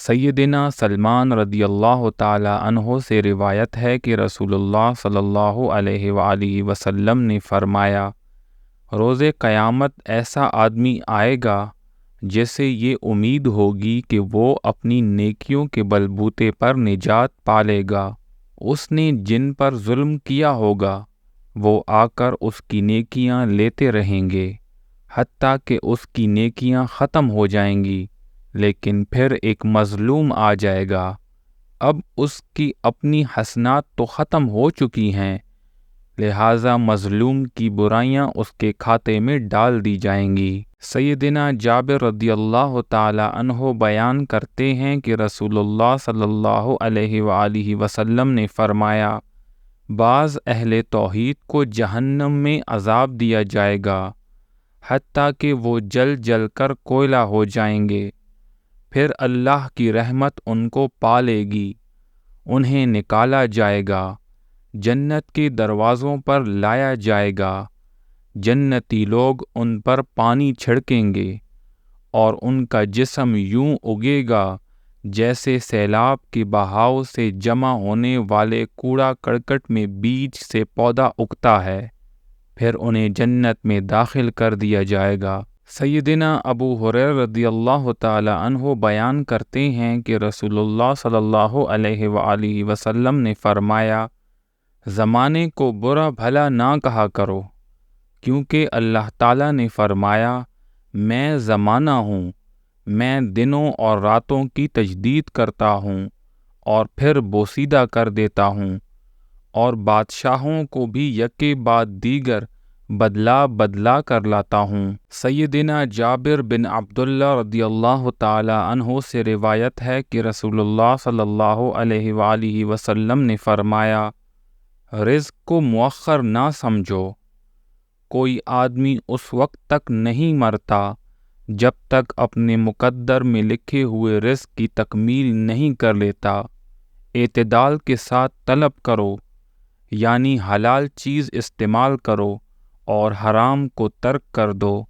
سیدنا سلمان رضی اللہ تعالی عنہ سے روایت ہے کہ رسول اللہ صلی اللہ علیہ وآلہ وسلم نے فرمایا، روز قیامت ایسا آدمی آئے گا جسے یہ امید ہوگی کہ وہ اپنی نیکیوں کے بلبوتے پر نجات پالے گا۔ اس نے جن پر ظلم کیا ہوگا وہ آ کر اس کی نیکیاں لیتے رہیں گے حتیٰ کہ اس کی نیکیاں ختم ہو جائیں گی، لیکن پھر ایک مظلوم آ جائے گا۔ اب اس کی اپنی حسنات تو ختم ہو چکی ہیں، لہٰذا مظلوم کی برائیاں اس کے کھاتے میں ڈال دی جائیں گی۔ سیدنا جابر رضی اللہ تعالی عنہ بیان کرتے ہیں کہ رسول اللہ صلی اللہ علیہ وآلہ وسلم نے فرمایا، بعض اہل توحید کو جہنم میں عذاب دیا جائے گا حتیٰ کہ وہ جل جل کر کوئلہ ہو جائیں گے، پھر اللہ کی رحمت ان کو پا لے گی، انہیں نکالا جائے گا، جنت کے دروازوں پر لایا جائے گا، جنتی لوگ ان پر پانی چھڑکیں گے اور ان کا جسم یوں اگے گا جیسے سیلاب کے بہاؤ سے جمع ہونے والے کوڑا کرکٹ میں بیج سے پودا اگتا ہے، پھر انہیں جنت میں داخل کر دیا جائے گا۔ سیدنا ابو ہریرہ رضی اللہ تعالی عنہ بیان کرتے ہیں کہ رسول اللہ صلی اللہ علیہ وآلہ وسلم نے فرمایا، زمانے کو برا بھلا نہ کہا کرو، کیونکہ اللہ تعالیٰ نے فرمایا، میں زمانہ ہوں، میں دنوں اور راتوں کی تجدید کرتا ہوں اور پھر بوسیدہ کر دیتا ہوں، اور بادشاہوں کو بھی یکے بعد دیگر بدلا کر لاتا ہوں۔ سیدنا جابر بن عبداللہ رضی اللہ تعالی عنہ سے روایت ہے کہ رسول اللہ صلی اللہ علیہ وآلہ وسلم نے فرمایا، رزق کو مؤخر نہ سمجھو، کوئی آدمی اس وقت تک نہیں مرتا جب تک اپنے مقدر میں لکھے ہوئے رزق کی تکمیل نہیں کر لیتا۔ اعتدال کے ساتھ طلب کرو، یعنی حلال چیز استعمال کرو اور حرام کو ترک کر دو۔